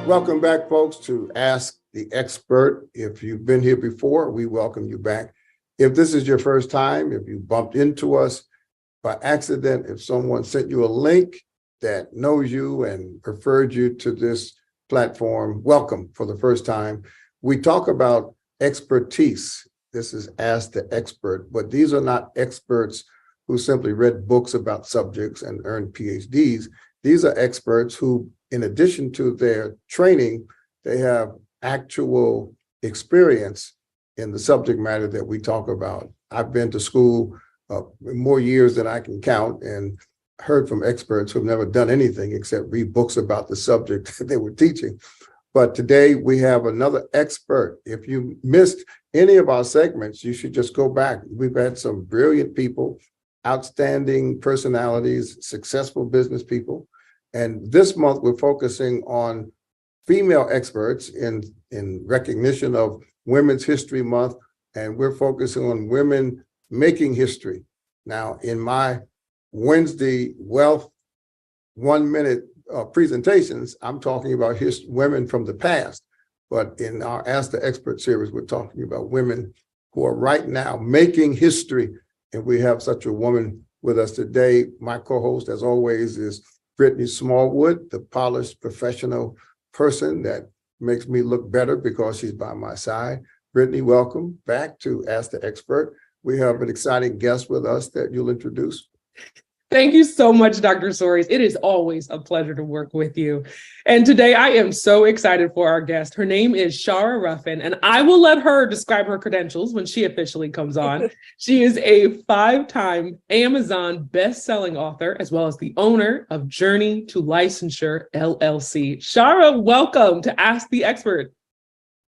Welcome back, folks, to Ask the Expert. If you've been here before, we welcome you back. If this is your first time, if you bumped into us by accident, if someone sent you a link that knows you and referred you to this platform, welcome for the first time. We talk about expertise. This is Ask the Expert, but these are not experts who simply read books about subjects and earned PhDs. These are experts who, in addition to their training, they have actual experience in the subject matter that we talk about. I've been to school more years than I can count and heard from experts who've never done anything except read books about the subject they were teaching. But today we have another expert. If you missed any of our segments, you should just go back. We've had some brilliant people, outstanding personalities, successful business people. And this month we're focusing on female experts in recognition of Women's History Month, and we're focusing on women making history. Now, in my Wednesday Wealth 1 minute presentations, I'm talking about women from the past, but in our Ask the Expert series, we're talking about women who are right now making history, and we have such a woman with us today. My co-host, as always, is Brittany Smallwood, the polished professional person that makes me look better because she's by my side. Brittany, welcome back to Ask the Expert. We have an exciting guest with us that you'll introduce. Thank you so much, Dr. Soares. It is always a pleasure to work with you. And today I am so excited for our guest. Her name is Shara Ruffin, and I will let her describe her credentials when she officially comes on. She is a 5-time Amazon best-selling author, as well as the owner of Journey to Licensure, LLC. Shara, welcome to Ask the Expert.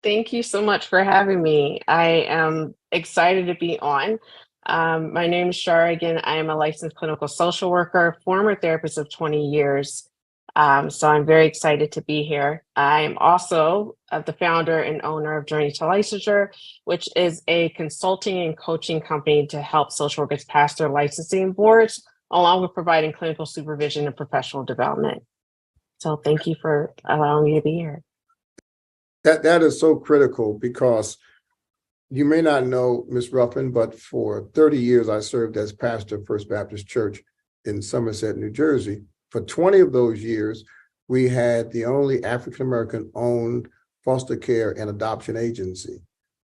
Thank you so much for having me. I am excited to be on. My name is Shara. Again, I am a licensed clinical social worker, former therapist of 20 years. So I'm very excited to be here. I am also the founder and owner of Journey to Licensure, which is a consulting and coaching company to help social workers pass their licensing boards, along with providing clinical supervision and professional development. So thank you for allowing me to be here. That is so critical because you may not know, Ms. Ruffin, but for 30 years, I served as pastor of First Baptist Church in Somerset, New Jersey. For 20 of those years, we had the only African-American owned foster care and adoption agency.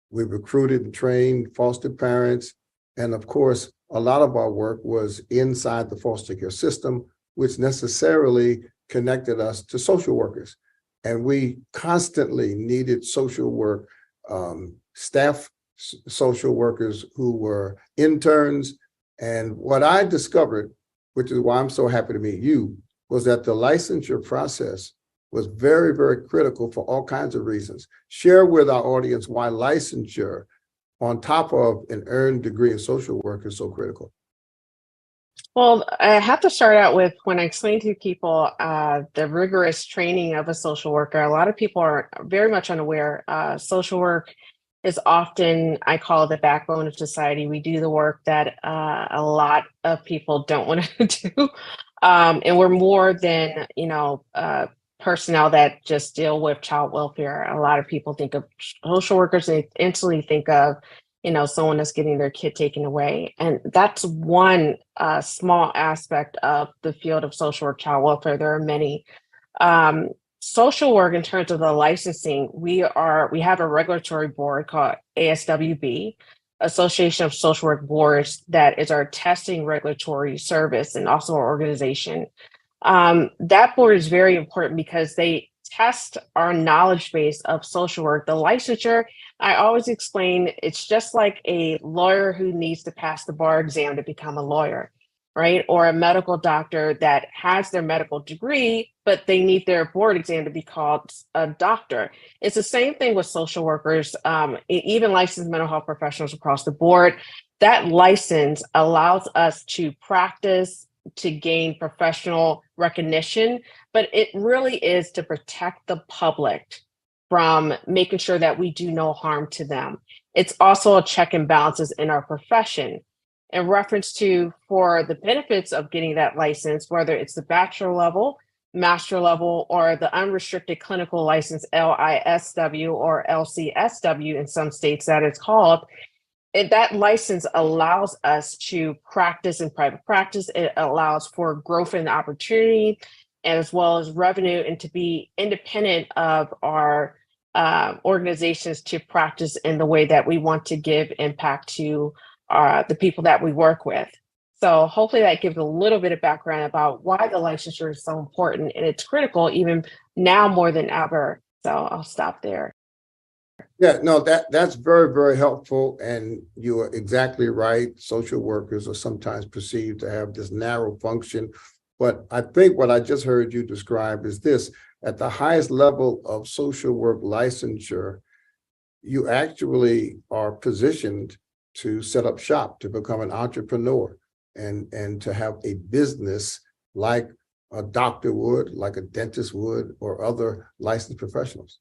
We recruited and trained foster parents. And of course, a lot of our work was inside the foster care system, which necessarily connected us to social workers. And we constantly needed social work staff, social workers who were interns. And what I discovered, which is why I'm so happy to meet you, was that the licensure process was very, very critical for all kinds of reasons. Share with our audience why licensure, on top of an earned degree in social work, is so critical. Well, I have to start out with, when I explain to people the rigorous training of a social worker, a lot of people are very much unaware. Social work is often, I call it the backbone of society. We do the work that a lot of people don't want to do. And we're more than, personnel that just deal with child welfare. A lot of people think of social workers and they instantly think of, someone that's getting their kid taken away. And that's one small aspect of the field of social work, child welfare. There are many. Social work, in terms of the licensing, we have a regulatory board called ASWB, Association of Social Work Boards, that is our testing regulatory service and also our organization. That board is very important because they test our knowledge base of social work. The licensure, I always explain, it's just like a lawyer who needs to pass the bar exam to become a lawyer, right? Or a medical doctor that has their medical degree, but they need their board exam to be called a doctor. It's the same thing with social workers, even licensed mental health professionals across the board. That license allows us to practice, to gain professional recognition, but it really is to protect the public from making sure that we do no harm to them. It's also a check and balances in our profession. In reference to, for the benefits of getting that license, whether it's the bachelor level, master level, or the unrestricted clinical license, LISW or LCSW in some states that it's called, that license allows us to practice in private practice. It allows for growth and opportunity, as well as revenue, and to be independent of our organizations to practice in the way that we want to give impact to the people that we work with. So hopefully that gives a little bit of background about why the licensure is so important, and it's critical even now more than ever. So I'll stop there. Yeah, no, that's very, very helpful. And you are exactly right. Social workers are sometimes perceived to have this narrow function. But I think what I just heard you describe is this: at the highest level of social work licensure, you actually are positioned to set up shop, to become an entrepreneur, and to have a business like a doctor would, like a dentist would, or other licensed professionals.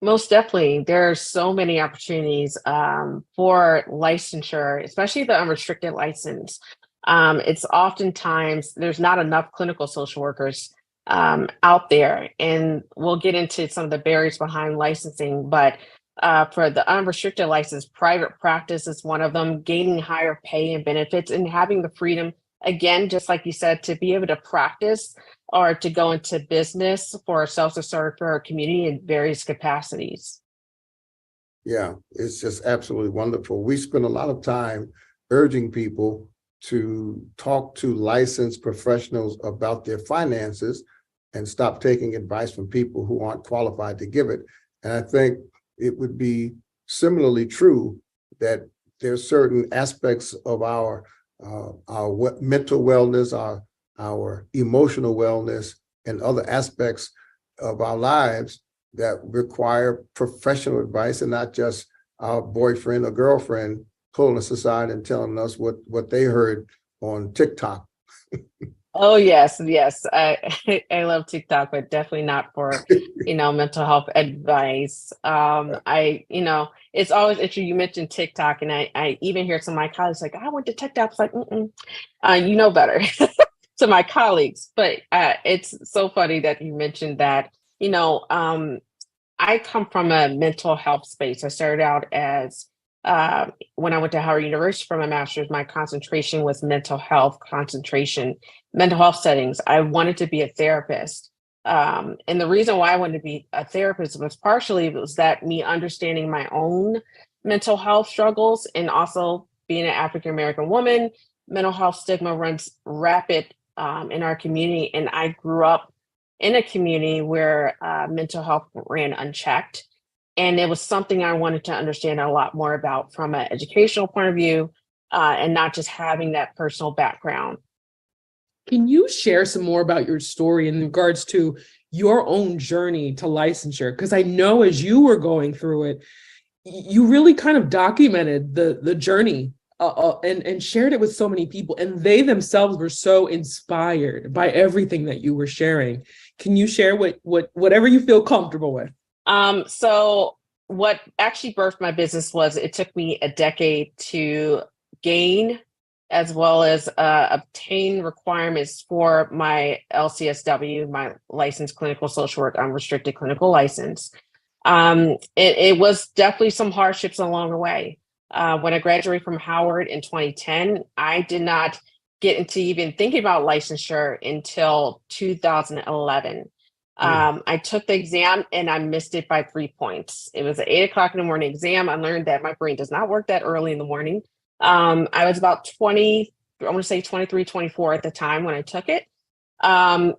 Most definitely. There are so many opportunities for licensure, especially the unrestricted license. It's oftentimes there's not enough clinical social workers out there, and we'll get into some of the barriers behind licensing, but for the unrestricted license, private practice is one of them, gaining higher pay and benefits and having the freedom, again, just like you said, to be able to practice or to go into business for ourselves to serve for our community in various capacities. Yeah, it's just absolutely wonderful. We spend a lot of time urging people to talk to licensed professionals about their finances and stop taking advice from people who aren't qualified to give it. And I think it would be similarly true that there's certain aspects of our mental wellness, our emotional wellness, and other aspects of our lives that require professional advice, and not just our boyfriend or girlfriend pulling us aside and telling us what they heard on TikTok. Oh, yes. I love TikTok, but definitely not for, mental health advice. It's always interesting. You mentioned TikTok, and I even hear some of my colleagues like, I went to TikTok. It's like, you know better to my colleagues. But it's so funny that you mentioned that. I come from a mental health space. I started out as when I went to Howard University for my master's, my concentration was mental health settings. I wanted to be a therapist. And the reason why I wanted to be a therapist was partially that me understanding my own mental health struggles, and also being an African American woman, mental health stigma runs rapid in our community. And I grew up in a community where mental health ran unchecked. And it was something I wanted to understand a lot more about from an educational point of view, and not just having that personal background. Can you share some more about your story in regards to your own journey to licensure? Because I know as you were going through it, you really kind of documented the journey and shared it with so many people, and they themselves were so inspired by everything that you were sharing. Can you share whatever you feel comfortable with? So what actually birthed my business was, it took me a decade to gain as well as obtain requirements for my LCSW, my licensed clinical social work unrestricted clinical license. It was definitely some hardships along the way. When I graduated from Howard in 2010, I did not get into even thinking about licensure until 2011. I took the exam and I missed it by 3 points. It was an 8:00 in the morning exam. I learned that my brain does not work that early in the morning. I was about 20, I want to say 23, 24 at the time when I took it. And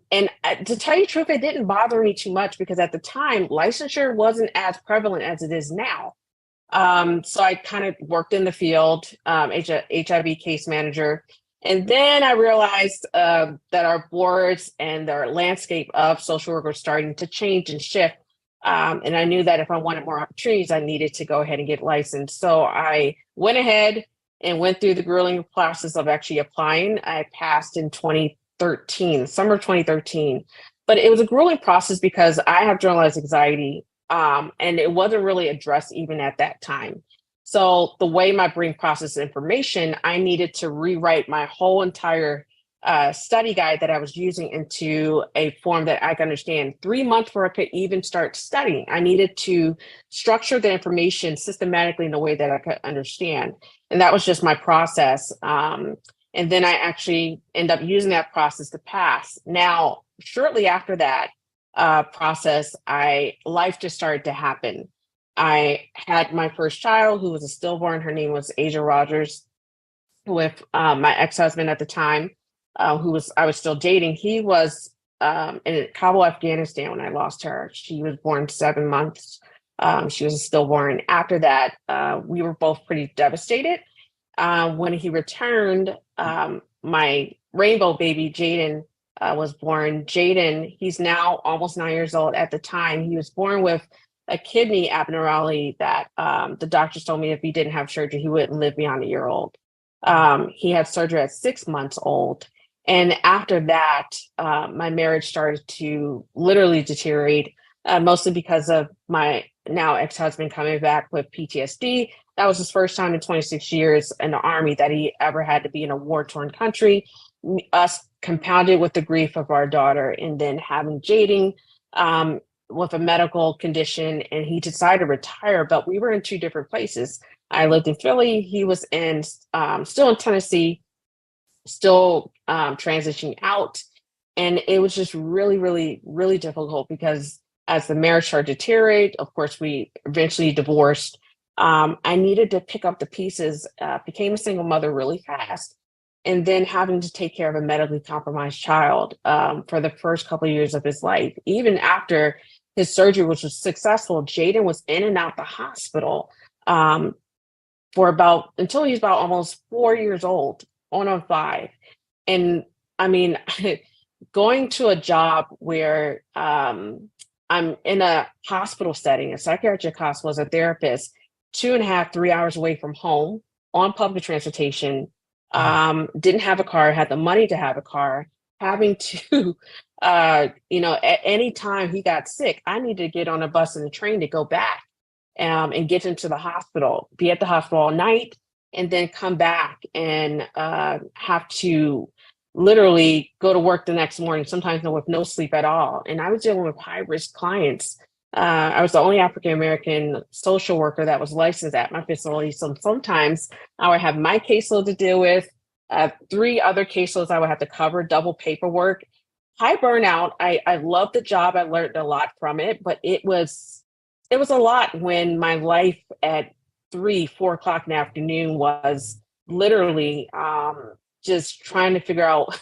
to tell you the truth, it didn't bother me too much, because at the time, licensure wasn't as prevalent as it is now. So I kind of worked in the field, HIV case manager. And then I realized that our boards and our landscape of social work were starting to change and shift. And I knew that if I wanted more opportunities, I needed to go ahead and get licensed. So I went ahead and went through the grueling process of actually applying. I passed in 2013, summer of 2013. But it was a grueling process because I have generalized anxiety, and it wasn't really addressed even at that time. So the way my brain processes information, I needed to rewrite my whole entire study guide that I was using into a form that I could understand. 3 months before I could even start studying, I needed to structure the information systematically in a way that I could understand. And that was just my process. And then I actually end up using that process to pass. Now, shortly after that process, life just started to happen. I had my first child, who was a stillborn. Her name was Asia Rogers, with my ex-husband at the time, I was still dating. He was in Kabul, Afghanistan when I lost her. She was born 7 months. She was a stillborn. After that, we were both pretty devastated. When he returned, my rainbow baby, Jaden, was born. Jaden, he's now almost 9 years old. At the time, he was born with a kidney abnormality that the doctors told me if he didn't have surgery, he wouldn't live beyond a year old. He had surgery at 6 months old. And after that, my marriage started to literally deteriorate, mostly because of my now ex-husband coming back with PTSD. That was his first time in 26 years in the Army that he ever had to be in a war-torn country. Us compounded with the grief of our daughter, and then having Jaden with a medical condition, and he decided to retire, but we were in two different places. I lived in Philly. He was still in Tennessee, still transitioning out. And it was just really, really, really difficult because as the marriage started to deteriorate, of course, we eventually divorced. I needed to pick up the pieces, became a single mother really fast, and then having to take care of a medically compromised child for the first couple of years of his life. Even after his surgery, which was successful, Jaden was in and out the hospital until he's about almost 4 years old, on 5. And I mean, going to a job where I'm in a hospital setting, a psychiatric hospital as a therapist, 2.5, 3 hours away from home on public transportation, didn't have a car, had the money to have a car, having to, at any time he got sick, I needed to get on a bus and a train to go back and get into the hospital, be at the hospital all night, and then come back and have to literally go to work the next morning, sometimes with no sleep at all. And I was dealing with high-risk clients. I was the only African-American social worker that was licensed at my facility. So sometimes I would have my caseload to deal with, 3 other caseloads I would have to cover, double paperwork. High burnout. I loved the job. I learned a lot from it, but it was a lot when my life at 3-4 o'clock in the afternoon was literally just trying to figure out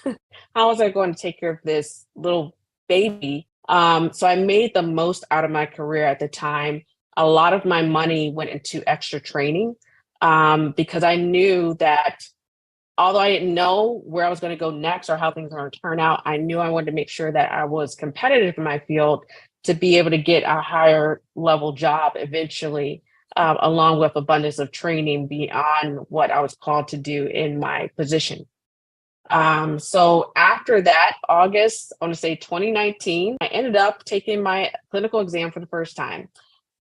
how was I going to take care of this little baby. So I made the most out of my career at the time. A lot of my money went into extra training because I knew that although I didn't know where I was going to go next or how things were going to turn out, I knew I wanted to make sure that I was competitive in my field to be able to get a higher level job eventually, along with abundance of training beyond what I was called to do in my position. So after that, August, I want to say 2019, I ended up taking my clinical exam for the first time.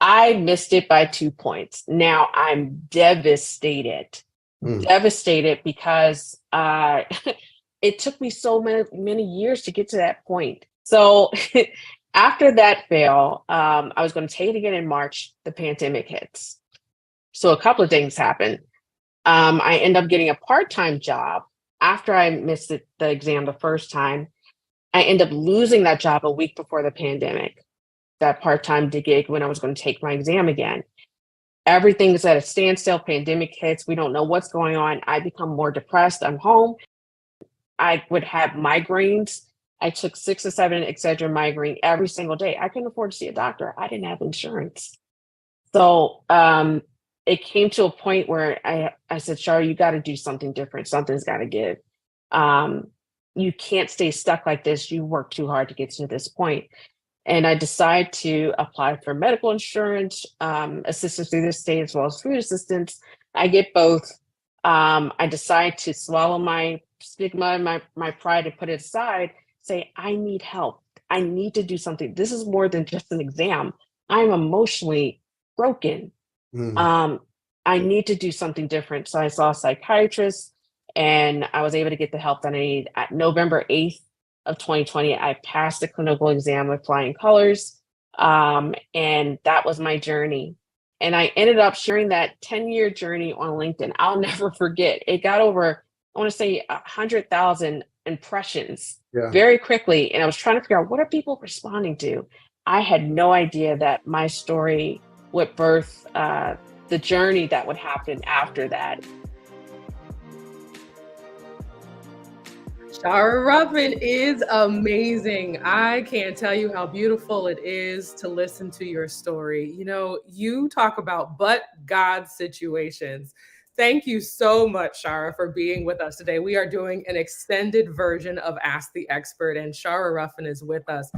I missed it by 2 points. Now I'm devastated because it took me so many years to get to that point. So after that fail, I was going to take it again in March. The pandemic hits. So a couple of things happened. I end up getting a part-time job after I missed the exam the first time. I end up losing that job a week before the pandemic, that part-time gig when I was going to take my exam again. Everything is at a standstill. Pandemic hits. We don't know what's going on. I become more depressed. I'm home. I would have migraines. I took 6 or 7 Excedrin migraine every single day. I couldn't afford to see a doctor. I didn't have insurance. So it came to a point where I said, Shar, you got to do something different. Something's got to give. You can't stay stuck like this. You worked too hard to get to this point. And I decided to apply for medical insurance, assistance through the state, as well as food assistance. I get both. I decide to swallow my stigma and my pride and put it aside, say, I need help. I need to do something. This is more than just an exam. I'm emotionally broken. I need to do something different. So I saw a psychiatrist. and I was able to get the help that I needed. At November 8th of 2020, I passed the clinical exam with flying colors. And that was my journey. And I ended up sharing that 10-year journey on LinkedIn. I'll never forget. It got over, I want to say, 100,000 impressions Yeah. very quickly. And I was trying to figure out, what are people responding to? I had no idea that my story would birth the journey that would happen after that. Shara Ruffin is amazing. I can't tell you how beautiful it is to listen to your story. You know, you talk about but God situations. Thank you so much, Shara, for being with us today. We are doing an extended version of Ask the Expert, and Shara Ruffin is with us.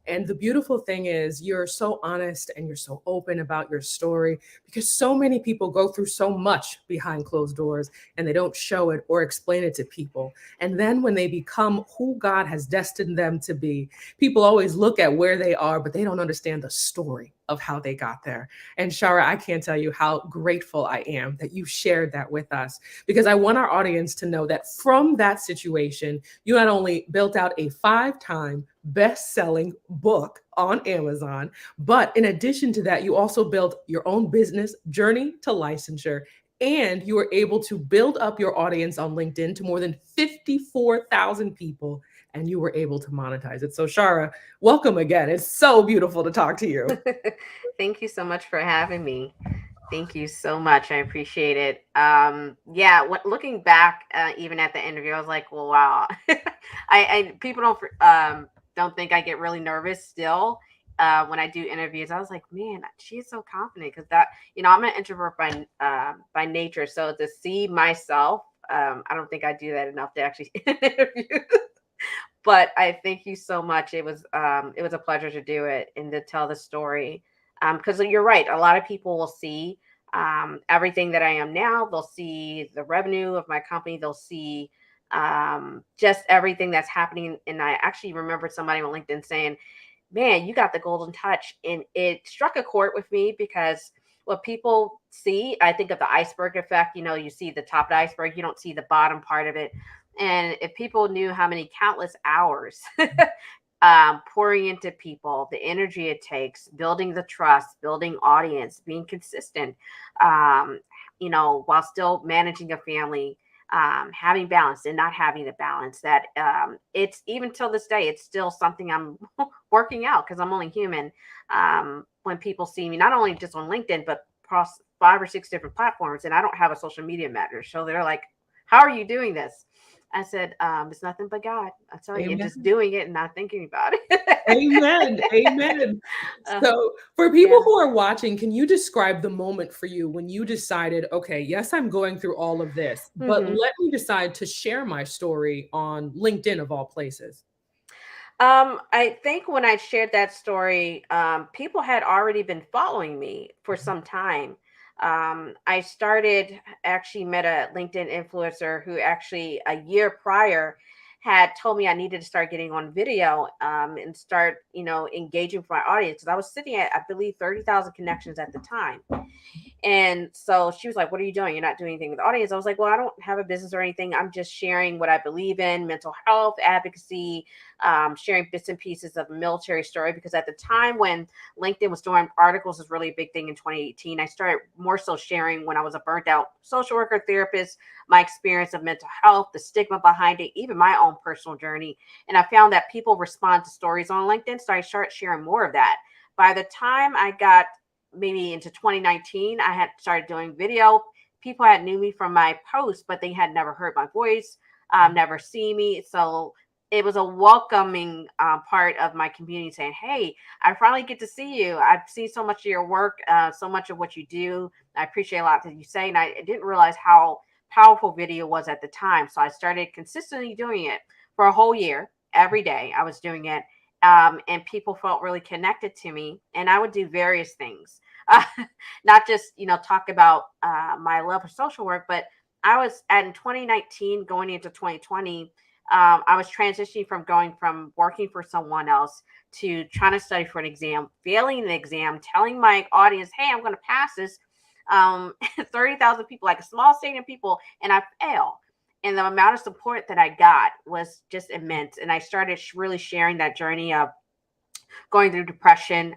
And the beautiful thing is, you're so honest and you're so open about your story, because so many people go through so much behind closed doors and they don't show it or explain it to people. And then when they become who God has destined them to be, people always look at where they are, but they don't understand the story of how they got there. And Shara, I can't tell you how grateful I am that you shared that with us, because I want our audience to know that from that situation, you not only built out a 5-time best-selling book on Amazon, but in addition to that, you also built your own business, Journey to Licensure, and you were able to build up your audience on LinkedIn to more than 54,000 people, and you were able to monetize it. So Shara, welcome again. It's so beautiful to talk to you. Thank you so much for having me. Thank you so much. I appreciate it. Looking back, even at the interview, I was like, well, wow. I people don't think I get really nervous still when I do interviews. I was like, man, she's so confident, because I'm an introvert by nature. So to see myself, I don't think I do that enough to actually interview. But I thank you so much. It was a pleasure to do it and to tell the story. Because you're right, a lot of people will see everything that I am now. They'll see the revenue of my company. They'll see just everything that's happening. And I actually remember somebody on LinkedIn saying, man, you got the golden touch. And it struck a chord with me, because what people see, I think of the iceberg effect. You see the top of the iceberg, you don't see the bottom part of it. And if people knew how many countless hours pouring into people, the energy it takes, building the trust, building audience, being consistent, while still managing a family, having balance and not having the balance, that it's, even till this day, it's still something I'm working out, because I'm only human. When people see me, not only just on LinkedIn, but across 5 or 6 different platforms, and I don't have a social media manager. So they're like, how are you doing this? I said, it's nothing but God. I tell you, and just doing it and not thinking about it. Amen. Amen. So for people who are watching, can you describe the moment for you when you decided, okay, yes, I'm going through all of this, but let me decide to share my story on LinkedIn of all places? I think when I shared that story, people had already been following me for some time. I actually met a LinkedIn influencer who actually a year prior had told me I needed to start getting on video and start, engaging with my audience. Because I was sitting at, I believe, 30,000 connections at the time. And so she was like, what are you doing? You're not doing anything with the audience. I was like, well, I don't have a business or anything. I'm just sharing what I believe in, mental health, advocacy, sharing bits and pieces of a military story. Because at the time when LinkedIn was doing articles, was really a big thing in 2018. I started more so sharing when I was a burnt out social worker, therapist, my experience of mental health, the stigma behind it, even my own personal journey. And I found that people respond to stories on LinkedIn. So I started sharing more of that. By the time I got maybe into 2019, I had started doing video. People had knew me from my posts, but they had never heard my voice, never seen me. So it was a welcoming part of my community saying, hey, I finally get to see you. I've seen so much of your work, so much of what you do. I appreciate a lot that you say. And I didn't realize how powerful video was at the time. So I started consistently doing it for a whole year. Every day I was doing it. And people felt really connected to me. And I would do various things. Not just, talk about my love for social work, but I was in 2019 going into 2020. I was transitioning from going from working for someone else to trying to study for an exam, failing the exam, telling my audience, hey, I'm going to pass this 30,000 people, like a small stadium of people, and I fail. And the amount of support that I got was just immense. And I started really sharing that journey of going through depression,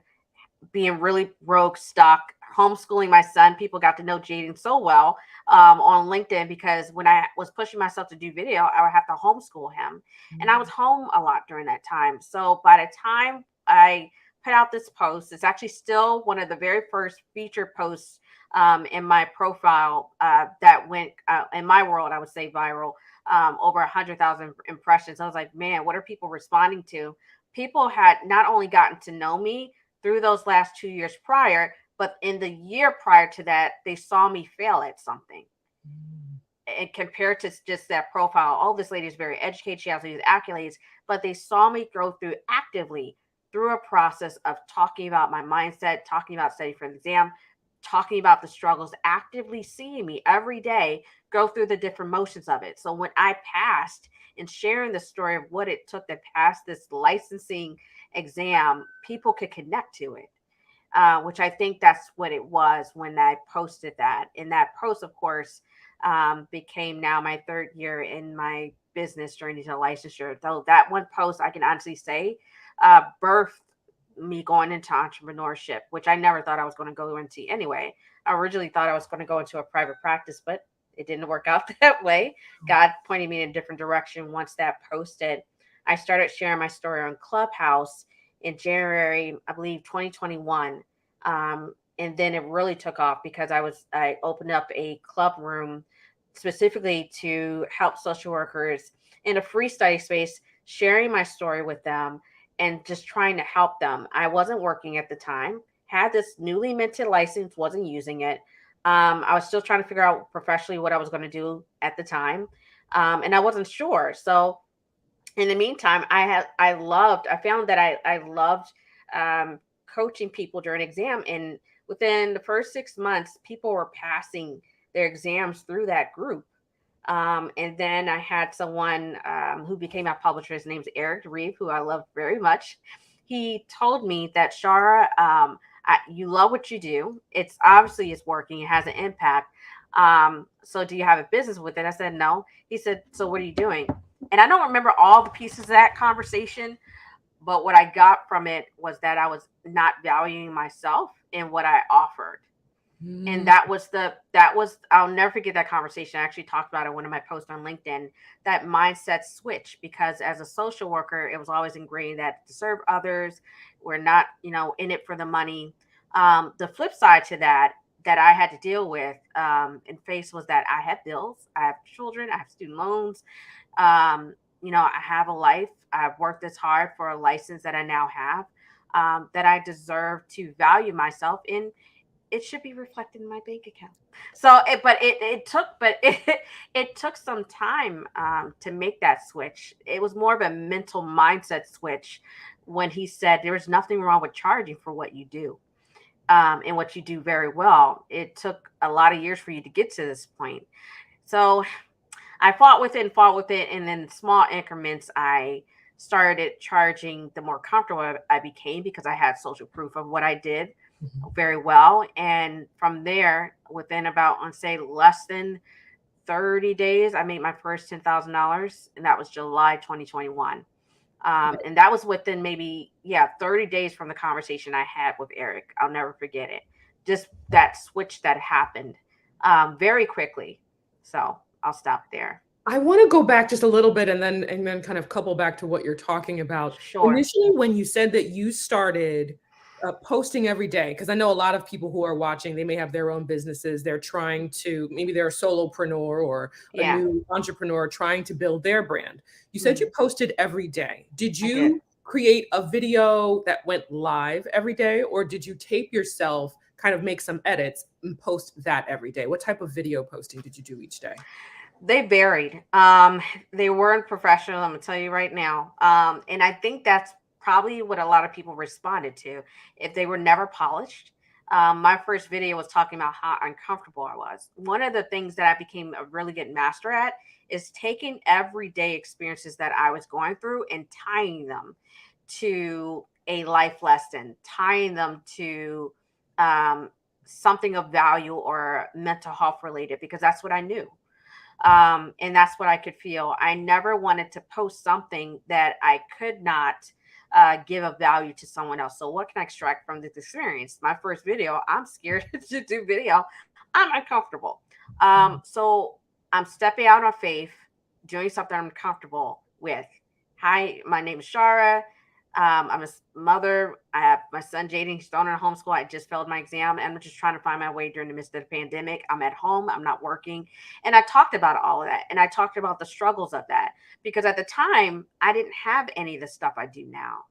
being really broke, stuck, homeschooling my son. People got to know Jaden so well on LinkedIn, because when I was pushing myself to do video, I would have to homeschool him. And I was home a lot during that time. So by the time I put out this post, it's actually still one of the very first featured posts in my profile that went, in my world, I would say viral, over 100,000 impressions. I was like, man, what are people responding to? People had not only gotten to know me through those last 2 years prior, but in the year prior to that, they saw me fail at something. And compared to just that profile, oh, this lady is very educated, she has these accolades, but they saw me go through actively through a process of talking about my mindset, talking about studying for the exam, talking about the struggles, actively seeing me every day go through the different motions of it. So when I passed, and sharing the story of what it took to pass this licensing exam, people could connect to it, which I think that's what it was when I posted that. And that post, of course, became now my third year in my business journey to licensure. Though that one post, I can honestly say, birthed me going into entrepreneurship, which I never thought I was going to go into anyway. I originally thought I was going to go into a private practice, but it didn't work out that way. God pointed me in a different direction once that posted. I started sharing my story on Clubhouse in January, I believe, 2021. And then it really took off because I opened up a club room specifically to help social workers in a free study space, sharing my story with them and just trying to help them. I wasn't working at the time, had this newly minted license, wasn't using it. I was still trying to figure out professionally what I was going to do at the time. And I wasn't sure. So in the meantime, I found that I loved coaching people during exam. And within the first 6 months, people were passing their exams through that group. And then I had someone who became my publisher. His name's Eric Reeve, who I love very much. He told me that, Shara, you love what you do. It's obviously it's working. It has an impact. So do you have a business with it? I said, no. He said, so what are you doing? And I don't remember all the pieces of that conversation, but what I got from it was that I was not valuing myself in what I offered. And that was I'll never forget that conversation. I actually talked about it in one of my posts on LinkedIn, that mindset switch, because as a social worker, it was always ingrained that to serve others, we're not, in it for the money. The flip side to that I had to deal with and face was that I have bills, I have children, I have student loans. I have a life. I've worked this hard for a license that I now have, that I deserve to value myself in. It should be reflected in my bank account. So, it took some time to make that switch. It was more of a mental mindset switch when he said there was nothing wrong with charging for what you do, and what you do very well. It took a lot of years for you to get to this point. So I fought with it, and then small increments, I started charging the more comfortable I became, because I had social proof of what I did very well. And from there, within about, I'd say, less than 30 days, I made my first $10,000, and that was July 2021. And that was within maybe 30 days from the conversation I had with Eric. I'll never forget it. Just that switch that happened very quickly. So I'll stop there. I want to go back just a little bit and then kind of couple back to what you're talking about. Sure. Initially, when you said that you started posting every day, because I know a lot of people who are watching, they may have their own businesses. They're trying to, maybe they're a solopreneur or a new entrepreneur trying to build their brand. You said you posted every day. Did you create a video that went live every day, or did you tape yourself, kind of make some edits and post that every day? What type of video posting did you do each day? They varied. They weren't professional, I'm gonna tell you right now. And I think that's probably what a lot of people responded to. If they were never polished. My first video was talking about how uncomfortable I was. One of the things that I became a really good master at is taking everyday experiences that I was going through and tying them to a life lesson, tying them to something of value or mental health related, because that's what I knew. And that's what I could feel. I never wanted to post something that I could not give a value to someone else. So what can I extract from this experience? My first video, I'm scared to do video. I'm uncomfortable. So I'm stepping out on faith, doing something I'm comfortable with. Hi, my name is Shara. I'm a mother. I have my son Jaden. He's still in homeschool. I just failed my exam, and I'm just trying to find my way during the midst of the pandemic. I'm at home. I'm not working, and I talked about all of that, and I talked about the struggles of that because at the time I didn't have any of the stuff I do now.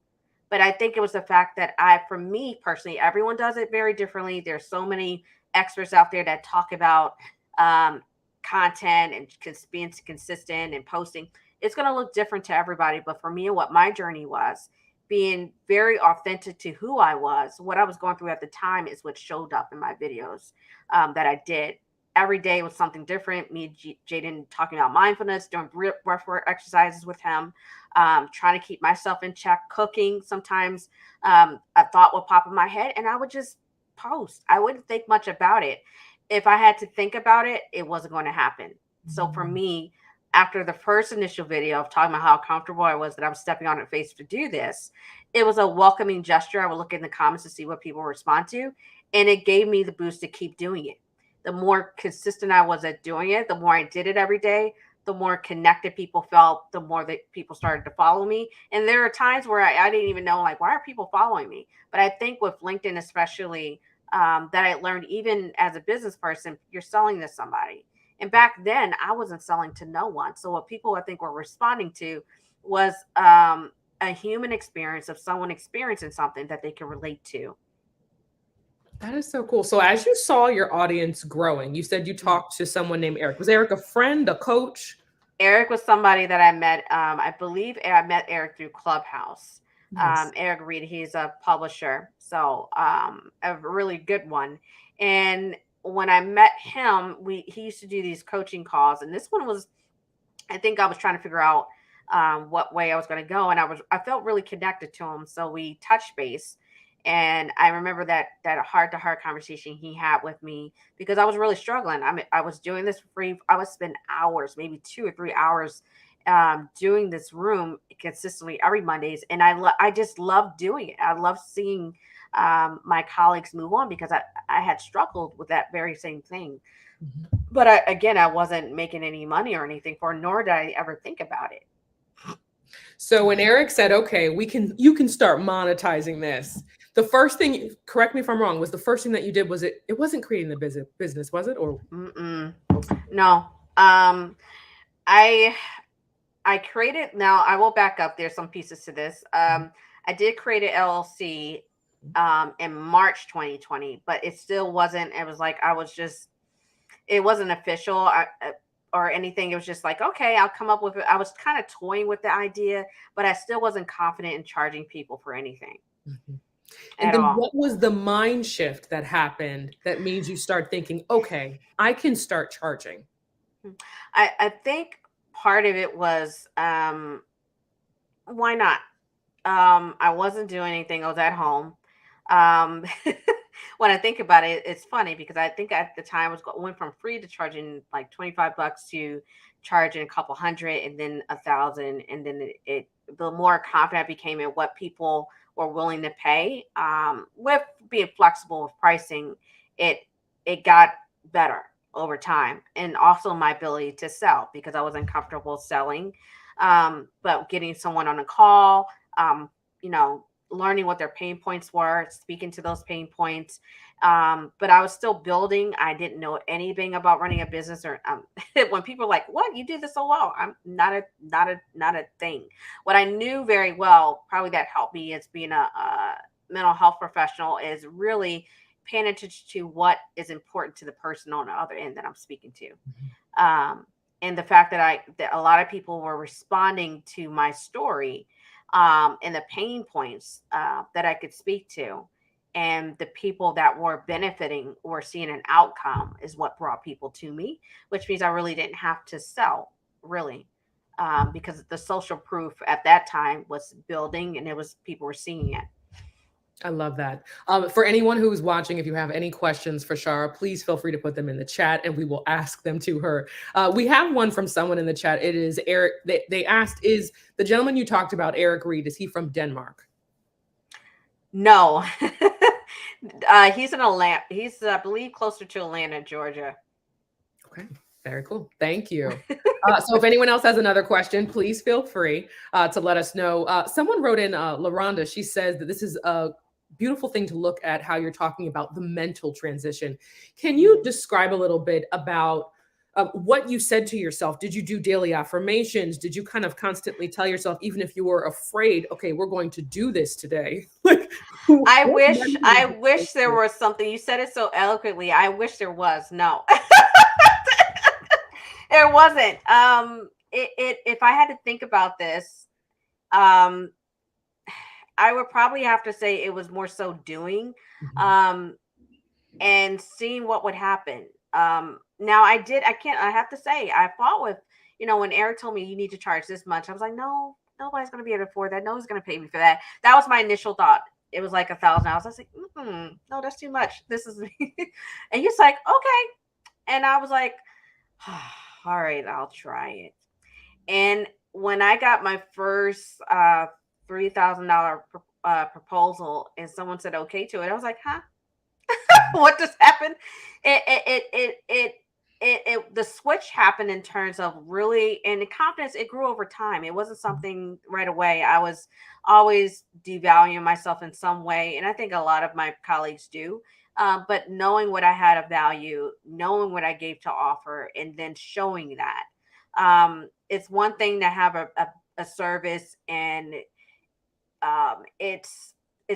But I think it was the fact that for me personally, everyone does it very differently. There's so many experts out there that talk about um, content and being consistent and posting. It's going to look different to everybody. But for me, what my journey was, being very authentic to who I was, what I was going through at the time is what showed up in my videos that I did. Every day was something different. Me, Jaden, talking about mindfulness, doing breath work exercises with him, trying to keep myself in check, cooking. Sometimes a thought would pop in my head and I would just post. I wouldn't think much about it. If I had to think about it, it wasn't going to happen. So for me, after the first initial video of talking about how comfortable I was that I was stepping on her face to do this, it was a welcoming gesture. I would look in the comments to see what people respond to, and it gave me the boost to keep doing it. The more consistent I was at doing it, the more I did it every day, the more connected people felt, the more that people started to follow me. And there are times where I didn't even know, like, why are people following me? But I think with LinkedIn, especially, that I learned even as a business person, you're selling to somebody. And back then, I wasn't selling to no one. So what people I think were responding to was a human experience of someone experiencing something that they can relate to. That is so cool. So as you saw your audience growing, you said you talked to someone named Eric. Was Eric a friend, a coach? Eric was somebody that I met. I believe I met Eric through Clubhouse. Nice. Eric Reed, he's a publisher, so a really good one. And when I met him, he used to do these coaching calls, and this one was, I think I was trying to figure out what way I was going to go, and I felt really connected to him, so we touched base. And I remember that heart to heart conversation he had with me because I was really struggling. I mean, I was doing this for free. I would spend hours, maybe 2 or 3 hours, doing this room consistently every Mondays, and I just love doing it. I love seeing my colleagues move on because I had struggled with that very same thing. But I wasn't making any money or anything for, nor did I ever think about it. So when Eric said, "Okay, you can start monetizing this," the first thing, correct me if I'm wrong, was the first thing that you did was it wasn't creating the business, was it? Or no, I created. Now I will back up. There's some pieces to this. I did create an LLC in March 2020, but it still wasn't. It was like it wasn't official or anything. It was just like, okay, I'll come up with it. I was kind of toying with the idea, but I still wasn't confident in charging people for anything. And then what was the mind shift that happened that made you start thinking, okay, I can start charging? I think part of it was, why not? I wasn't doing anything. I was at home. Um, when I think about it, it's funny because I think at the time went from free to charging like $25 to charging a couple hundred and then 1,000. And then the more confident I became in what people were willing to pay, with being flexible with pricing, it got better over time. And also my ability to sell because I wasn't comfortable selling. But getting someone on a call, learning what their pain points were, speaking to those pain points. But I was still building. I didn't know anything about running a business or when people are like, what, you do this so well? I'm not a thing. What I knew very well, probably that helped me is being a mental health professional, is really paying attention to what is important to the person on the other end that I'm speaking to. And the fact that a lot of people were responding to my story, and the pain points that I could speak to, and the people that were benefiting or seeing an outcome is what brought people to me, which means I really didn't have to sell, really, because the social proof at that time was building and people were seeing it. I love that. For anyone who's watching, if you have any questions for Shara, please feel free to put them in the chat and we will ask them to her. We have one from someone in the chat. It is Eric. They asked, is the gentleman you talked about, Eric Reed, is he from Denmark? No. He's in Atlanta. He's, I believe, closer to Atlanta, Georgia. Okay. Very cool. Thank you. So if anyone else has another question, please feel free to let us know. Someone wrote in, LaRonda, she says that this is a beautiful thing to look at how you're talking about the mental transition. Can you describe a little bit about what you said to yourself? Did you do daily affirmations? Did you kind of constantly tell yourself, even if you were afraid, okay, we're going to do this today? Like, I wish there was something. You said it so eloquently. I wish there was. No. There wasn't. If I had to think about this, I would probably have to say it was more so doing, and seeing what would happen. Now I have to say, I fought with, when Eric told me you need to charge this much, I was like, no, nobody's going to be able to afford that. No one's going to pay me for that. That was my initial thought. It was like $1,000. I was like, no, that's too much. This is, and he's like, okay. And I was like, all right, I'll try it. And when I got my first $3,000 proposal and someone said okay to it, I was like, huh? What just happened? The switch happened in terms of really, and the confidence, it grew over time. It wasn't something right away. I was always devaluing myself in some way. And I think a lot of my colleagues do. But knowing what I had of value, knowing what I gave to offer, and then showing that. It's one thing to have a service, and it's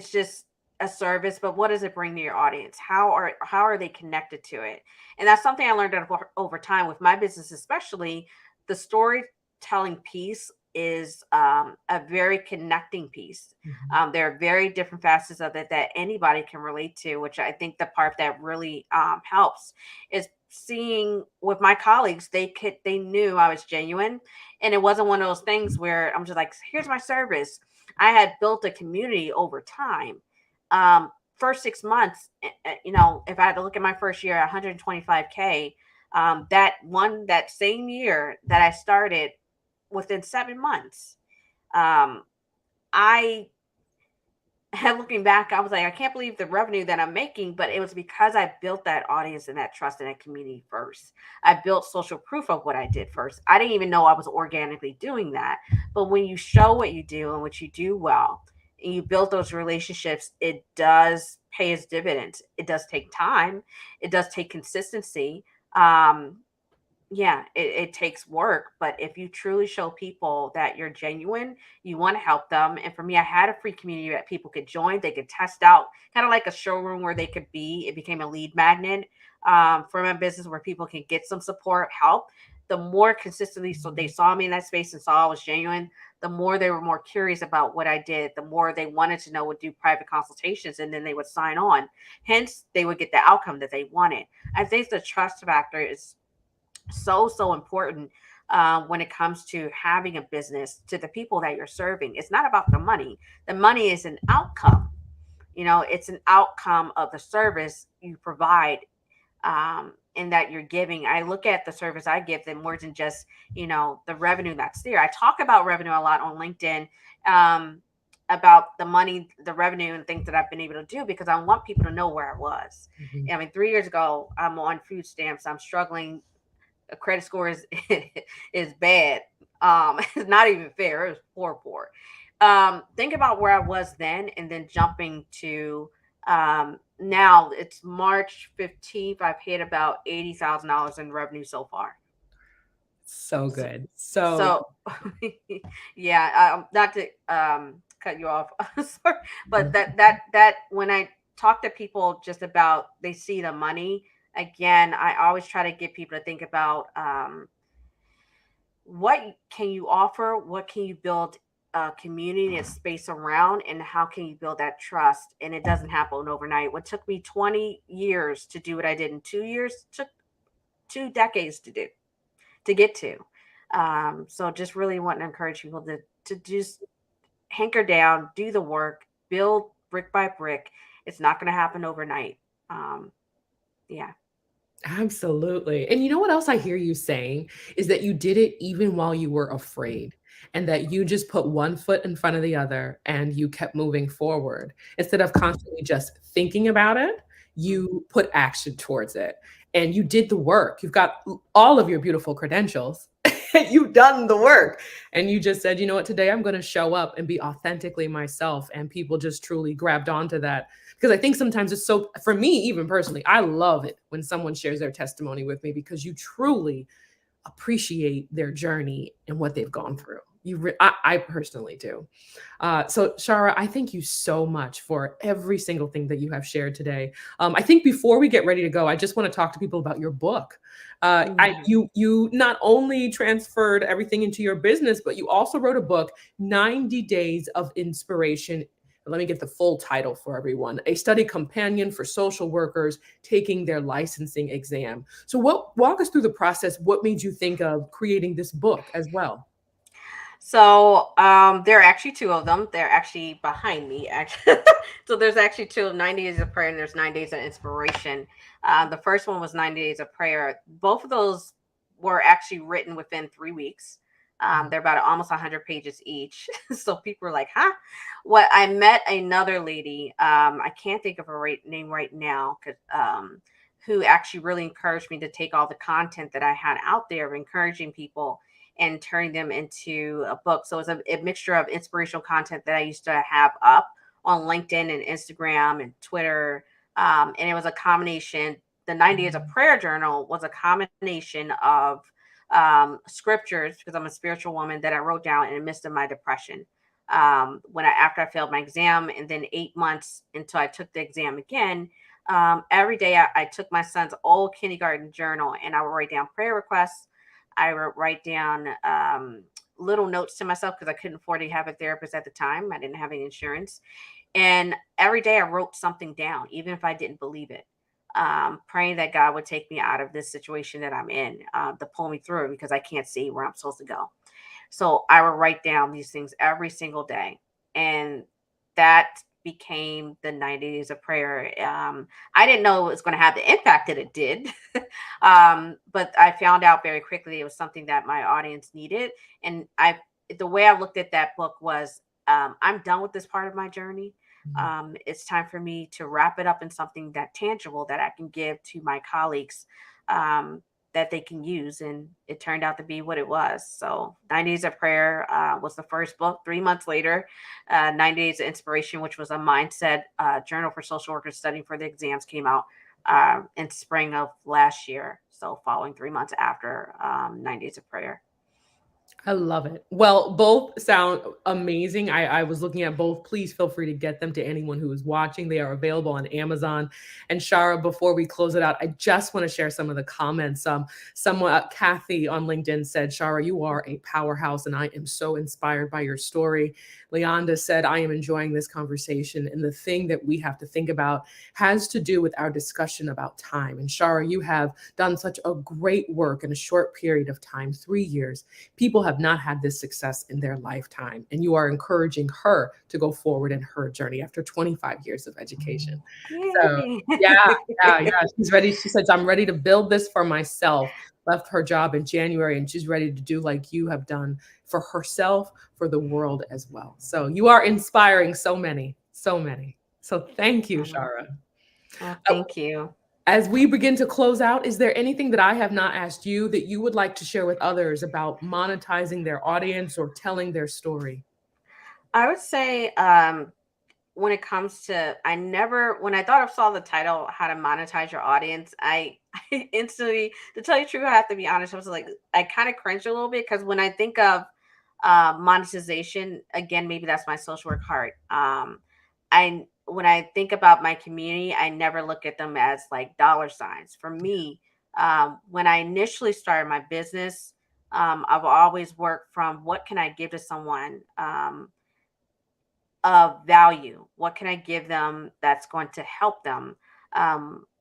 just a service, but what does it bring to your audience? How are they connected to it? And that's something I learned over time with my business, especially the storytelling piece is a very connecting piece. There are very different facets of it that anybody can relate to, which I think the part that really helps is seeing with my colleagues, they knew I was genuine, and it wasn't one of those things where I'm just like, here's my service. I had built a community over time. First 6 months, if I had to look at my first year, 125K, that same year that I started, within 7 months, I had, looking back, I was like, I can't believe the revenue that I'm making, but it was because I built that audience and that trust in that community first. I built social proof of what I did first. I didn't even know I was organically doing that. But when you show what you do and what you do well, and you build those relationships, it does pay its dividends. It does take time. It does take consistency. Yeah, it takes work, but if you truly show people that you're genuine, you want to help them. And for me, I had a free community that people could join. They could test out, kind of like a showroom where they could be. It became a lead magnet for my business where people can get some support, help. The more consistently so they saw me in that space and saw I was genuine, the more they were more curious about what I did, the more they wanted to know, would do private consultations, and then they would sign on. Hence, they would get the outcome that they wanted. I think the trust factor is so important when it comes to having a business, to the people that you're serving. It's not about the money. The money is an outcome. It's an outcome of the service you provide, and that you're giving. I look at the service I give them more than just the revenue that's there. I talk about revenue a lot on LinkedIn, about the money, the revenue, and things that I've been able to do, because I want people to know where I was. I mean, 3 years ago, I'm on food stamps. I'm struggling. A credit score is bad. It's not even fair. It was poor. Think about where I was then, and then jumping to now. It's March 15th. I've hit about $80,000 in revenue so far. So good. Yeah. Not to cut you off, sorry, but that when I talk to people just about, they see the money. Again, I always try to get people to think about what can you offer, what can you build a community and space around, and how can you build that trust. And it doesn't happen overnight. What took me 20 years to do what I did in 2 years took 2 decades to get to. So just really want to encourage people to just hanker down, do the work, build brick by brick. It's not going to happen overnight. Yeah. Absolutely. And you know what else I hear you saying is that you did it even while you were afraid, and that you just put one foot in front of the other and you kept moving forward. Instead of constantly just thinking about it, you put action towards it and you did the work. You've got all of your beautiful credentials. You've done the work. And you just said, you know what, today I'm going to show up and be authentically myself. And people just truly grabbed onto that, because I think sometimes it's so, for me, even personally, I love it when someone shares their testimony with me, because you truly appreciate their journey and what they've gone through. I personally do. So Shara, I thank you so much for every single thing that you have shared today. I think before we get ready to go, I just want to talk to people about your book. You not only transferred everything into your business, but you also wrote a book, 90 Days of Inspiration. Let me get the full title for everyone: A Study Companion for Social Workers Taking Their Licensing Exam. So walk us through the process. What made you think of creating this book as well? So there are actually two of them. They're actually behind me. Actually, so there's actually two: 90 Days of Prayer and there's 9 Days of Inspiration. The first one was 90 Days of Prayer. Both of those were actually written within 3 weeks. They're about almost 100 pages each. So people were like, "Huh?" What I met another lady. I can't think of her name right now, who actually really encouraged me to take all the content that I had out there, encouraging people and turning them into a book. So it's a mixture of inspirational content that I used to have up on LinkedIn and Instagram and Twitter. And it was a combination. The 90 Days of Prayer Journal was a combination of scriptures, because I'm a spiritual woman, that I wrote down in the midst of my depression. After I failed my exam, and then 8 months until I took the exam again. Every day I took my son's old kindergarten journal and I would write down prayer requests. I would write down little notes to myself, because I couldn't afford to have a therapist at the time. I didn't have any insurance. And every day I wrote something down, even if I didn't believe it, praying that God would take me out of this situation that I'm in, to pull me through, because I can't see where I'm supposed to go. So I would write down these things every single day. And that became the 90 Days of Prayer. I didn't know it was going to have the impact that it did. But I found out very quickly it was something that my audience needed. And the way I looked at that book was, I'm done with this part of my journey. It's time for me to wrap it up in something that tangible that I can give to my colleagues, that they can use. And it turned out to be what it was. So 90 Days of Prayer was the first book. 3 months later, 90 Days of Inspiration, which was a mindset journal for social workers studying for the exams, came out in spring of last year. So following 3 months after 90 Days of Prayer. I love it. Well, both sound amazing. I was looking at both. Please feel free to get them to anyone who is watching. They are available on Amazon. And Shara, before we close it out, I just want to share some of the comments. Someone, Kathy on LinkedIn said, Shara, you are a powerhouse and I am so inspired by your story. Leonda said, I am enjoying this conversation. And the thing that we have to think about has to do with our discussion about time. And Shara, you have done such a great work in a short period of time, 3 years. People have not had this success in their lifetime, and you are encouraging her to go forward in her journey after 25 years of education. So yeah. She's ready. She says, I'm ready to build this for myself. Left her job in January, and she's ready to do like you have done for herself, for the world as well. So you are inspiring so many. So thank you, Shara. Well, thank you. As we begin to close out, is there anything that I have not asked you that you would like to share with others about monetizing their audience or telling their story? I would say, when it comes to, when I thought I saw the title, How to Monetize Your Audience, I instantly, to tell you the truth, I have to be honest, I was like, I kind of cringed a little bit, because when I think of monetization, again, maybe that's my social work heart. When I think about my community, I never look at them as like dollar signs. For me, when I initially started my business, I've always worked from, what can I give to someone of value? What can I give them that's going to help them?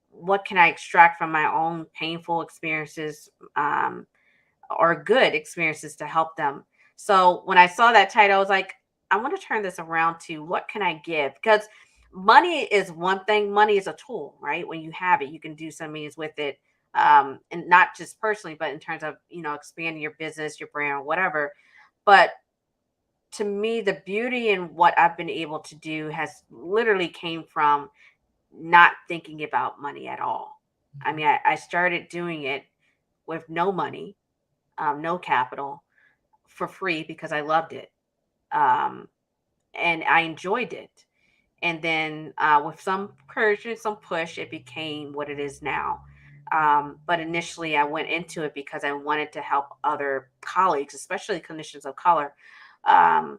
What can I extract from my own painful experiences, or good experiences, to help them? So when I saw that title, I was like, I want to turn this around to, what can I give? Because money is one thing. Money is a tool, right? When you have it, you can do some means with it. And not just personally, but in terms of, expanding your business, your brand, whatever. But to me, the beauty in what I've been able to do has literally came from not thinking about money at all. I mean, I started doing it with no money, no capital, for free because I loved it. Um, and I enjoyed it. And then with some encouragement, some push, it became what it is now. But initially, I went into it because I wanted to help other colleagues, especially clinicians of color,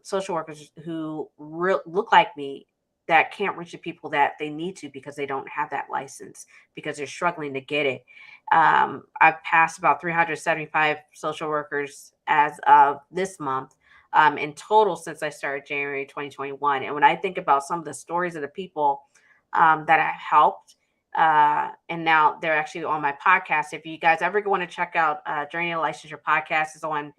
social workers who look like me, that can't reach the people that they need to because they don't have that license, because they're struggling to get it. I've passed about 375 social workers as of this month, in total since I started January 2021. And when I think about some of the stories of the people that I helped, and now they're actually on my podcast. If you guys ever want to check out Journey to Licensure podcast, is on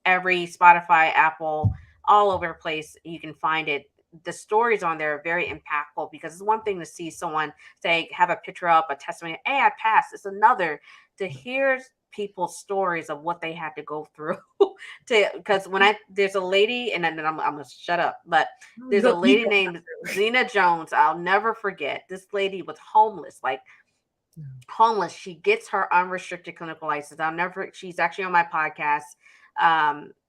every Spotify, Apple, all over the place. You can find it. The stories on there are very impactful, because it's one thing to see someone say, have a picture up, a testimony, hey, I passed. It's another to hear people's stories of what they had to go through. Because there's a lady, and then I'm gonna shut up, but there's a lady named Zena Jones. I'll never forget. This lady was homeless, like homeless. She gets her unrestricted clinical license. She's actually on my podcast.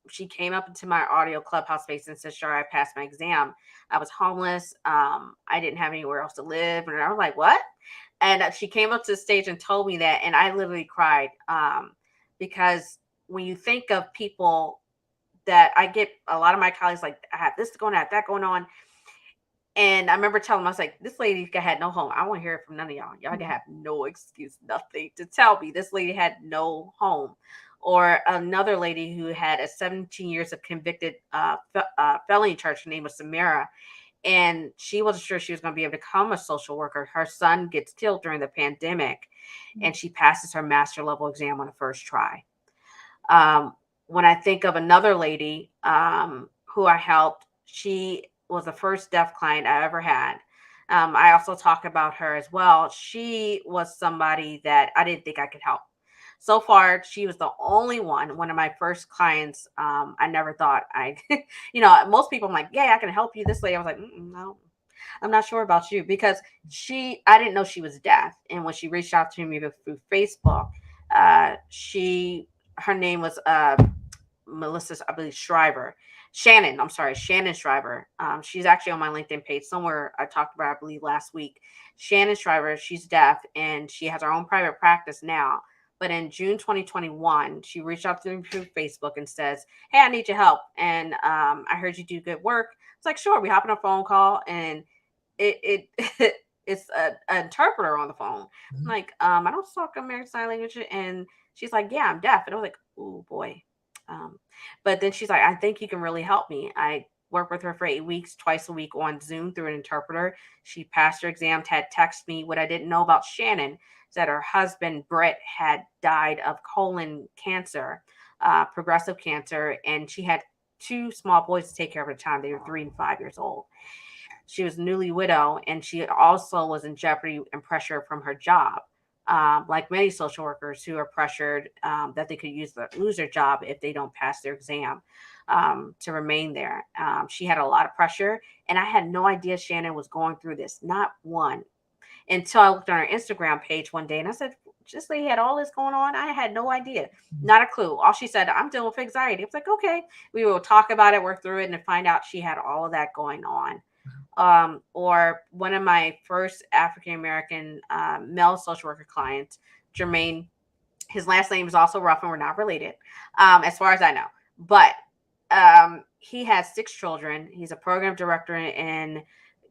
She came up into my audio clubhouse space and said, "Sure, I passed my exam. I was homeless. I didn't have anywhere else to live." And I was like, "What?" And she came up to the stage and told me that, and I literally cried, because when you think of people that I get, a lot of my colleagues like, I have this going on, that going on. And I remember telling them, I was like, this lady had no home. I won't hear it from none of y'all. Y'all can have no excuse, nothing to tell me. This lady had no home. Or another lady who had a 17 years of convicted felony charge. Her name was Samara. And she wasn't sure she was going to be able to become a social worker. Her son gets killed during the pandemic, and she passes her master level exam on the first try. When I think of another lady who I helped, she was the first deaf client I ever had. I also talk about her as well. She was somebody that I didn't think I could help. So far, she was the only one of my first clients. I never thought most people, I'm like, yeah, I can help you. This lady, I was like, no, I'm not sure about you, because I didn't know she was deaf. And when she reached out to me through Facebook, her name was Melissa, I believe, Shriver. Shannon Shriver. She's actually on my LinkedIn page somewhere. I talked about, I believe, last week. Shannon Shriver, she's deaf, and she has her own private practice now. But in June 2021, she reached out to me through Facebook and says, "Hey, I need your help. And I heard you do good work." It's like, sure. We hop on a phone call, and it it's an interpreter on the phone. I'm like, I don't talk American Sign Language. And she's like, "Yeah, I'm deaf." And I was like, "Oh boy." But then she's like, "I think you can really help me." I worked with her for 8 weeks, twice a week on Zoom through an interpreter. She passed her exam, had texted me. What I didn't know about Shannon is that her husband, Brett, had died of colon cancer, progressive cancer, and she had two small boys to take care of at the time. They were 3 and 5 years old. She was newly widow, and she also was in jeopardy and pressure from her job. Like many social workers who are pressured that they could lose their job if they don't pass their exam to remain there. She had a lot of pressure, and I had no idea Shannon was going through this, not one, until I looked on her Instagram page one day, and I said, "This lady had all this going on." I had no idea, not a clue. All she said, "I'm dealing with anxiety." I was like, "Okay." We will talk about it, work through it, and find out she had all of that going on. Or one of my first African American male social worker clients, Jermaine. His last name is also Ruffin. We're not related, as far as I know. But he has 6 children. He's a program director in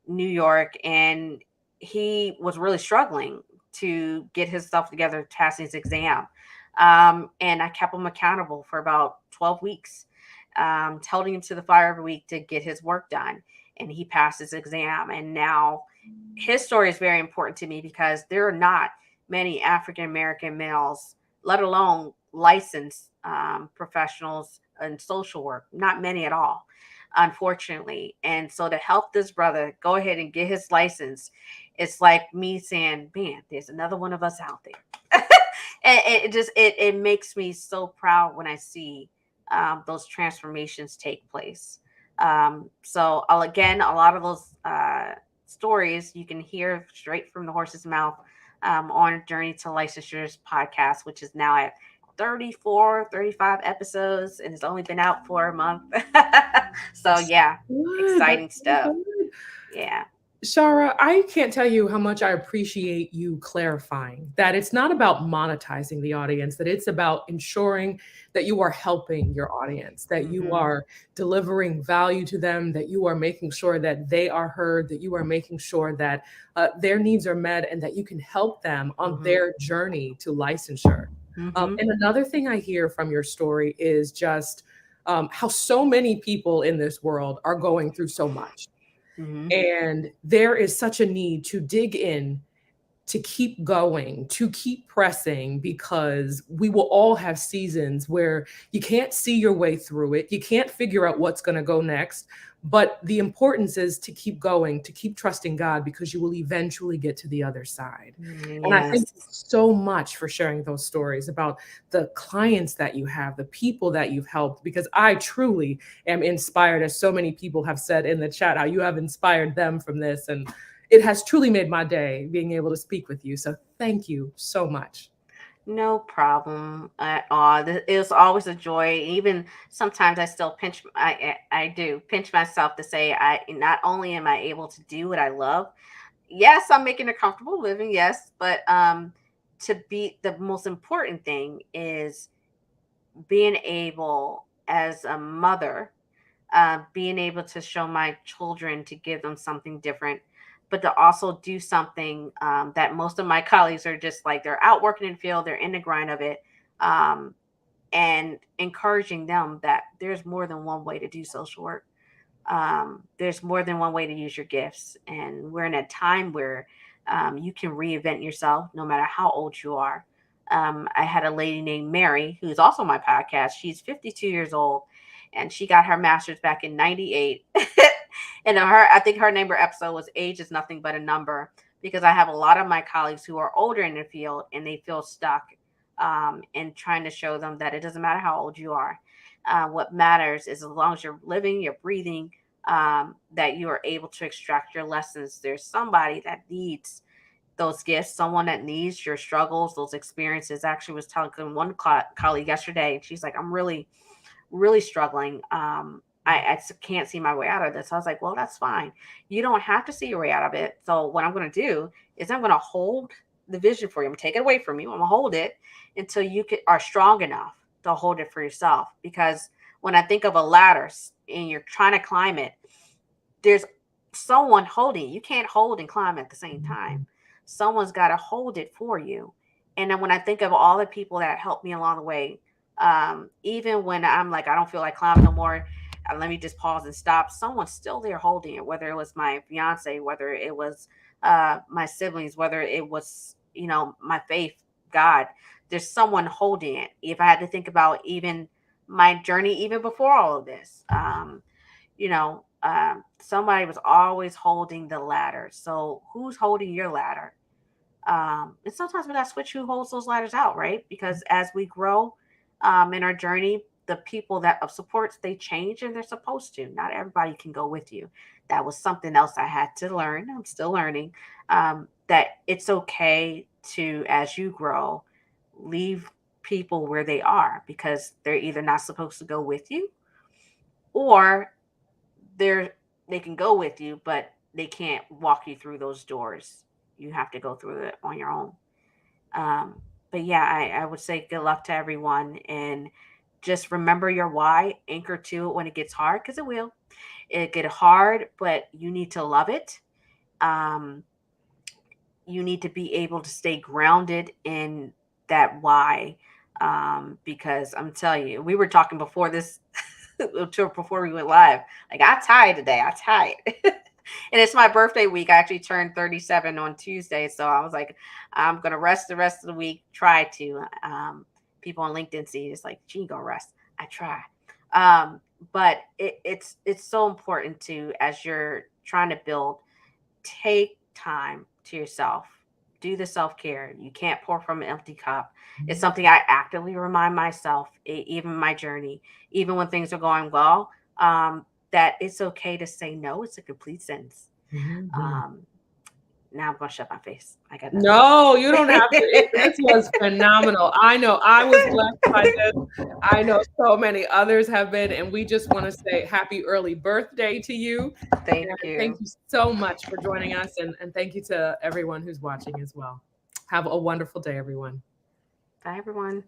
New York, and he was really struggling to get his stuff together, passing his exam. And I kept him accountable for about 12 weeks, holding him to the fire every week to get his work done. And he passed his exam. And now his story is very important to me, because there are not many African American males, let alone licensed professionals in social work, not many at all. unfortunately. And so to help this brother go ahead and get his license, it's like me saying, man, there's another one of us out there. And it makes me so proud when I see those transformations take place. So again, a lot of those stories you can hear straight from the horse's mouth on Journey to Licensures podcast, which is now at 34, 35 episodes, and it's only been out for a month. So yeah, Good. exciting That's so stuff. good. Yeah. Shara, I can't tell you how much I appreciate you clarifying that it's not about monetizing the audience, that it's about ensuring that you are helping your audience, that you Mhm. are delivering value to them, that you are making sure that they are heard, that you are making sure that their needs are met, and that you can help them on Mhm. their journey to licensure. Mhm. And another thing I hear from your story is just how so many people in this world are going through so much. Mhm. And there is such a need to dig in, to keep going, to keep pressing, because we will all have seasons where you can't see your way through it. You can't figure out what's going to go next. But the importance is to keep going, to keep trusting God, because you will eventually get to the other side. And I thank you Yes. so much for sharing those stories about the clients that you have, the people that you've helped, because I truly am inspired, as so many people have said in the chat, how you have inspired them from this. And it has truly made my day being able to speak with you. So thank you so much. No problem at all. It's always a joy. Even sometimes I still pinch. I do pinch myself to say I not only am I able to do what I love. Yes, I'm making a comfortable living. Yes, but to be the most important thing is being able as a mother, being able to show my children to give them something different, but to also do something that most of my colleagues are just like they're out working in the field, they're in the grind of it, um, and encouraging them that there's more than one way to do social work. There's more than one way to use your gifts, and we're in a time where you can reinvent yourself no matter how old you are. I had a lady named Mary who's also my podcast. She's 52 years old, and she got her master's back in '98. And I think her name or episode was "Age is Nothing But a Number," because I have a lot of my colleagues who are older in the field and they feel stuck, and trying to show them that it doesn't matter how old you are. What matters is as long as you're living, you're breathing, that you are able to extract your lessons. There's somebody that needs those gifts, someone that needs your struggles, those experiences. Actually, was telling one colleague yesterday, and she's like, "I'm really, really struggling. I can't see my way out of this." I was like, "Well, that's fine. You don't have to see your way out of it. So what I'm going to do is I'm going to hold the vision for you. I'm going to take it away from you. I'm going to hold it until are strong enough to hold it for yourself. Because when I think of a ladder and you're trying to climb it, there's someone holding it. You can't hold and climb at the same time. Someone's got to hold it for you. And then when I think of all the people that helped me along the way, even when I'm like, I don't feel like climbing no more, let me just pause and stop. Someone's still there holding it, whether it was my fiance, whether it was my siblings, whether it was, my faith, God. There's someone holding it. If I had to think about even my journey, even before all of this, somebody was always holding the ladder. So who's holding your ladder? And sometimes we got to switch who holds those ladders out, right? Because as we grow in our journey, the people that of supports, they change and they're supposed to. Not everybody can go with you. That was something else I had to learn. I'm still learning, that it's okay to, as you grow, leave people where they are, because they're either not supposed to go with you, or they're they can go with you, but they can't walk you through those doors. You have to go through it on your own. Um, but yeah, I would say good luck to everyone, and just remember your why. Anchor to it when it gets hard, because it will. It get hard, but you need to love it. Um, you need to be able to stay grounded in that why. Because I'm telling you, we were talking before this before we went live. Like, I tired today. I tired. And it's my birthday week. I actually turned 37 on Tuesday. So I was like, I'm going to rest the rest of the week. Try to. People on LinkedIn see it's like, she gonna rest. I try. But it's so important to, as you're trying to build, take time to yourself. Do the self-care. You can't pour from an empty cup. It's something I actively remind myself, even my journey, even when things are going well, that it's okay to say no. It's a complete sentence. Now I'm gonna shut my face. I got nothing. No, you don't have to. This was phenomenal. I know I was blessed by this. I know so many others have been, and we just want to say happy early birthday to you. Thank And you. thank you so much for joining us, and thank you to everyone who's watching as well. Have a wonderful day, everyone. Bye, everyone.